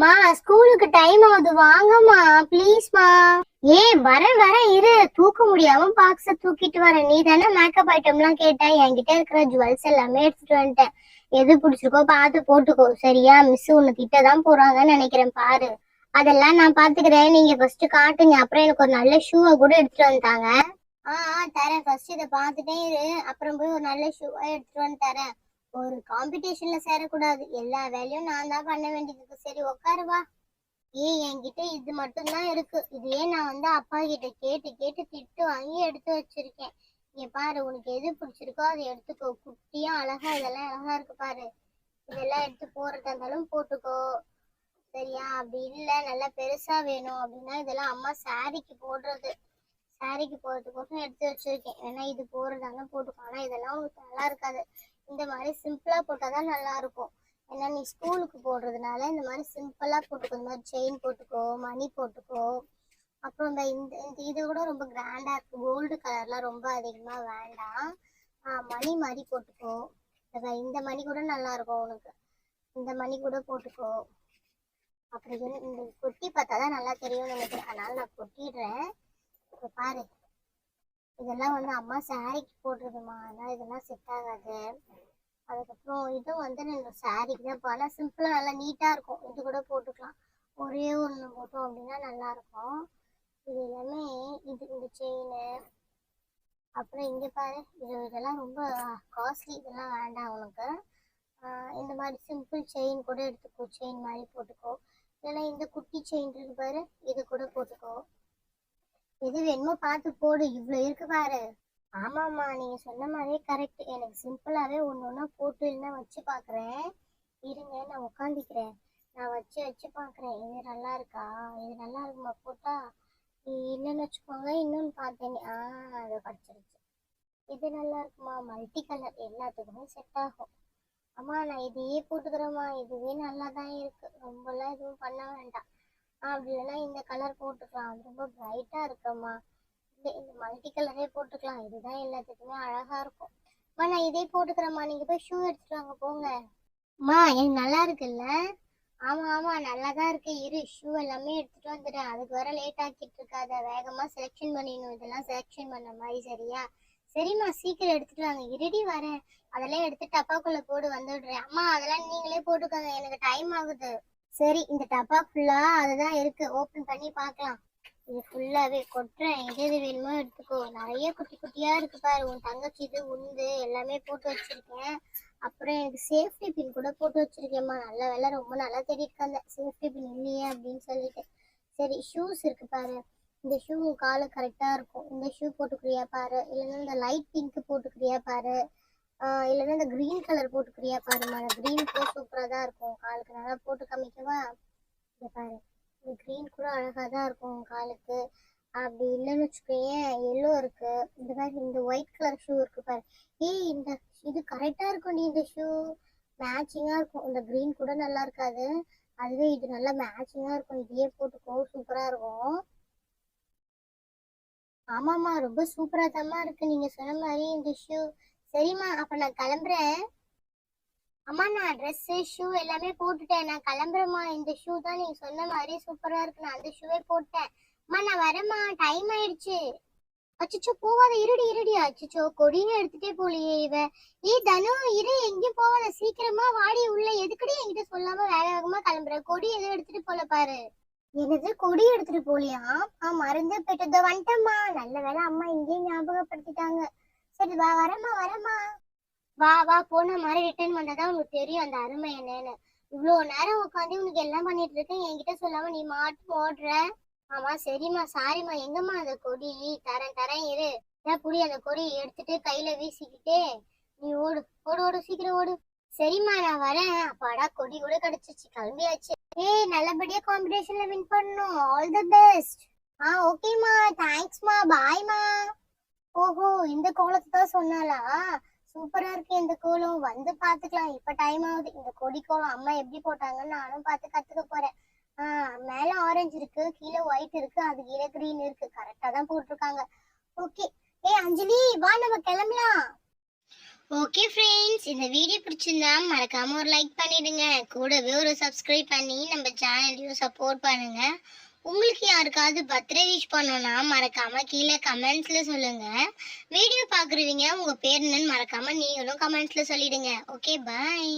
மா ஸ்கூலுக்கு டைம் ஆகுது, வாங்கம்மா ப்ளீஸ்மா. வர வர இரு, தூக்க முடியாம பாக்ஸ தூக்கிட்டு வரேன். நீ தானே மேக்கப் ஐட்டம்லாம் கேட்ட, என்கிட்ட இருக்கிற ஜுவல்ஸ் எல்லாமே எடுத்துட்டு வந்துட்டேன். எது பிடிச்சிருக்கோ பார்த்து போட்டுக்கோ சரியா? மிஸ் உன்னை திட்டதான் போறாங்கன்னு நினைக்கிறேன் பாரு. அதெல்லாம் நான் பாத்துக்கிறேன், நீங்க ஃபர்ஸ்ட் காட்டுங்க. அப்புறம் எனக்கு ஒரு நல்ல ஷூவை கூட எடுத்துட்டு வந்துட்டாங்க. தரேன், ஃபர்ஸ்ட் இதை பார்த்துட்டே இரு, அப்புறம் போய் ஒரு நல்ல ஷூவா எடுத்துட்டு வந்து தரேன். ஒரு காம்படிஷன்ல சேரக்கூடாது, எல்லா வேலையும் நான் தான் பண்ண வேண்டியது. சரி உட்காருவா. என்கிட்ட இது மட்டும்தான் இருக்கு. இதையே நான் அப்பா கிட்ட கேட்டு கேட்டு திட்டு வாங்கி எடுத்து வச்சிருக்கேன். இங்க பாரு, உனக்கு எது பிடிச்சிருக்கோ அதை எடுத்துக்கோ. குட்டியா அழகா, இதெல்லாம் அழகா இருக்கு பாரு. இதெல்லாம் எடுத்து போறதா இருந்தாலும் போட்டுக்கோ சரியா? அப்படி இல்ல நல்லா பெருசா வேணும் அப்படின்னா இதெல்லாம் அம்மா சாரிக்கு போடுறது. சாரிக்கு போறதுக்கோசம் எடுத்து வச்சிருக்கேன். ஏன்னா இது போறதாங்க போட்டுக்கோ. ஆனா இதெல்லாம் உனக்கு நல்லா இருக்காது. இந்த மாதிரி சிம்பிளா போட்டாதான் நல்லா இருக்கும். ஏன்னா நீ ஸ்கூலுக்கு போடுறதுனால இந்த மாதிரி சிம்பிளா போட்டுக்கோ. இந்த மாதிரி செயின் போட்டுக்கோ, மணி போட்டுக்கோ. அப்புறம் இந்த இது கூட ரொம்ப கிராண்டா இருக்கு. கோல்டு கலர்லாம் ரொம்ப அதிகமா வேண்டாம். மணி மாதிரி போட்டுக்கோ. இந்த மணி கூட நல்லா இருக்கும் உனக்கு. இந்த மணி கூட போட்டுக்கோ. அப்படி இந்த கொட்டி பார்த்தாதான் நல்லா தெரியும்னு நினைக்கிறேன். அதனால நான் கொட்டிடுறேன். இப்போ பாரு, இதெல்லாம் அம்மா சாரிக்கு போடுறதுமா, அதனால இதெல்லாம் செட் ஆகாது. அதுக்கப்புறம் இதுவும் நம்ம சாரிக்கு தான். இப்போ ஆனால் சிம்பிளாக நல்லா நீட்டாக இருக்கும். இது கூட போட்டுக்கலாம். ஒரே ஒன்று போட்டோம் அப்படின்னா நல்லா இருக்கும். இது எல்லாமே இந்த செயின். அப்புறம் இங்கே பாரு, இதெல்லாம் ரொம்ப காஸ்ட்லி, இதெல்லாம் வேண்டாம் உனக்கு. இந்த மாதிரி சிம்பிள் செயின் கூட எடுத்துக்கோ. செயின் மாதிரி போட்டுக்கோ. இல்லைன்னா இந்த குட்டி செயின் இருக்கு பாரு, இது கூட போட்டுக்கோ. எது வேணுமோ பார்த்து போடு, இவ்வளோ இருக்கு பாரு. ஆமாம்மா, நீங்க சொன்ன மாதிரியே கரெக்ட். எனக்கு சிம்பிளாவே ஒன்று போட்டு இல்லைன்னா வச்சு பார்க்குறேன். இருங்க, நான் உட்காந்துக்கிறேன். நான் வச்சு வச்சு பார்க்குறேன். இது நல்லா இருக்கா? இது நல்லா இருக்குமா போட்டா? இல்லைன்னு வச்சுக்கோங்க. இன்னொன்று பார்த்தேன், அதை படிச்சிருச்சு. இது நல்லா இருக்குமா? மல்டி கலர், எல்லாத்துக்குமே செட் ஆகும். அம்மா நான் இதையே போட்டுக்கிறேம்மா. இதுவே நல்லா தான் இருக்கு, ரொம்பலாம் எதுவும் பண்ண வேண்டாம். அப்படி இல்லைன்னா இந்த கலர் போட்டுக்கலாம், அது ரொம்ப பிரைட்டா இருக்கம்மா. இந்த மல்டி கலரே போட்டுக்கலாம், இதுதான் எல்லாத்துக்குமே அழகா இருக்கும். நான் இதே போட்டுக்கிறேம்மா. நீங்க போய் ஷூ எடுத்துட்டு வாங்க போங்க. எனக்கு நல்லா இருக்குல்ல? ஆமா ஆமா, நல்லாதான் இருக்கு. இரு, ஷூ எல்லாமே எடுத்துட்டு வந்துடுறேன். அதுக்கு வர லேட் ஆக்கிட்டு இருக்காத, வேகமா செலெக்ஷன் பண்ணிடணும். இதெல்லாம் செலெக்ஷன் பண்ண மாதிரி சரியா? சரிம்மா, சீக்கிரம் எடுத்துட்டு வாங்க. இருடி வரேன். அதெல்லாம் எடுத்து டப்பாக்குள்ள போடு, வந்துடுறேன். அம்மா அதெல்லாம் நீங்களே போட்டுக்கோங்க, எனக்கு டைம் ஆகுது. சரி, இந்த டப்பா ஃபுல்லா அதுதான் இருக்கு, ஓபன் பண்ணி பார்க்கலாம். இது ஃபுல்லாவே கொட்டுறேன். எது வேணுமோ எடுத்துக்கோ. நிறைய குட்டி குட்டியா இருக்கு பாரு. உன் தங்கச்சி இது உந்து எல்லாமே போட்டு வச்சிருக்கேன். அப்புறம் எனக்கு சேஃப்டி பின் கூட போட்டு வச்சிருக்கேம்மா. நல்ல வேலை, ரொம்ப நல்லா தேடி இருக்காங்க, சேஃப்டி பின் இல்லையே அப்படின்னு சொல்லிட்டு. சரி, ஷூஸ் இருக்கு பாரு. இந்த ஷூ காலு கரெக்டா இருக்கும். இந்த ஷூ போட்டுக்கிறியா பாரு. இல்லைன்னா இந்த லைட் பிங்க் போட்டுக்கிறியா பாரு. இல்லைன்னா இந்த கிரீன் கலர் போட்டுக்கிறியா பாருமா. அந்த கிரீன் கூட சூப்பரா தான் இருக்கும் காலுக்கு. நல்லா போட்டு காமிக்கவா? இங்க பாரு, இந்த கிரீன் கூட அழகா தான் இருக்கும் காலுக்கு. அப்படி இல்லைன்னு வச்சுக்கோயேன், எல்லோ இருக்கு. இந்த மாதிரி இந்த ஒயிட் கலர் ஷூ இருக்கு பாரு. இந்த இது கரெக்டா இருக்கும். நீ இந்த ஷூ மேட்சிங்கா இருக்கும். இந்த கிரீன் கூட நல்லா இருக்காது, அதுவே இது நல்லா மேட்சிங்கா இருக்கும். இதையே போட்டுக்கோ, சூப்பரா இருக்கும். ஆமாம்மா, ரொம்ப சூப்பரா தாம்மா இருக்கு நீங்க சொன்ன மாதிரி இந்த ஷூ. சரிம்மா, அப்ப நான் கிளம்புறேன். அம்மா நான் ட்ரெஸ் ஷூ எல்லாமே போட்டுட்டேன், நான் கிளம்புறேம்மா. இந்த ஷூ தான் நீங்க சொன்ன மாதிரி சூப்பரா இருக்கு, நான் அந்த ஷூவே போட்டேன். அம்மா நான் வரேம்மா, டைம் ஆயிடுச்சு. அச்சோ போவாத, இருடி இருடி. அச்சோ, கொடியே எடுத்துட்டே போலியே இவ. தனு, இரு, எங்கேயும் போவாத, சீக்கிரமா வாடி உள்ள. எதுக்கடி என்கிட்ட சொல்லாம வேக வேகமா கிளம்புற? கொடி எதுவும் எடுத்துட்டு போல பாரு. எனது கொடி எடுத்துட்டு போலியா? மறந்து போயிட்டதோ, வந்துட்டம்மா. நல்ல வேலை, அம்மா இங்கேயும் ஞாபகப்படுத்திட்டாங்க. சரி வா, வரமா வரமா. வா வா, போன மாதிரி ரிட்டர்ன் பண்ணதான் உனக்கு தெரியும் அந்த அருமை என்னன்னு. இவ்வளவு நேரம் உட்காந்து உனக்கு எல்லாம் பண்ணிட்டு இருக்கேன், என்கிட்ட சொல்லாம நீ மாட்டு ஓடுற. ஆமா சரிம்மா, சாரிம்மா. எங்கம்மா அந்த கொடி? தரேன் தரேன், இரு. புடி, அந்த கொடி எடுத்துட்டு கையில வீசிக்கிட்டே நீ ஓடு ஓடு ஓடு, சீக்கிரம் ஓடு. சரிம்மா நான் வரேன். அப்பாடா, கொடி கூட கிடைச்சிச்சு, கிளம்பியாச்சு. நல்லபடியா காம்படிஷன்ல வின் பண்ணணும். All the best. ஓகேம்மா, தேங்க்ஸ்மா, பாய்மா. ஓஹோ, இந்த கோலத்தை தான் சொன்னாலா? சூப்பரா இருக்கு இந்த கோலம், வந்து பாத்துக்கலாம். இப்ப டைம் ஆகுது. இந்த கொடி கோலம் அம்மா எப்படி போட்டாங்கன்னு நானும் பார்த்து கத்துக்க போறேன். மேல ஆரஞ்சு இருக்கு, கீழே ஒயிட் இருக்கு, அது கீழே கிரீன் இருக்கு. கரெக்டா தான் போட்டிருக்காங்க. ஓகே. அஞ்சலி வா, நம்ம கிளம்பலாம். ஓகே ஃப்ரெண்ட்ஸ், இந்த வீடியோ பிடிச்சிருந்தா மறக்காம ஒரு லைக் பண்ணிடுங்க. கூடவே ஒரு சப்ஸ்கிரைப் பண்ணி நம்ம சேனலையும் சப்போர்ட் பண்ணுங்க. உங்களுக்கு யாருக்காவது பர்த்டே விஷ் பண்ணணும்னா மறக்காம கீழே கமெண்ட்ஸ்ல சொல்லுங்க. வீடியோ பாக்குறவங்க உங்க பேர் என்னன்னு மறக்காம நீங்களும் கமெண்ட்ஸ்ல சொல்லிடுங்க. ஓகே, பாய்.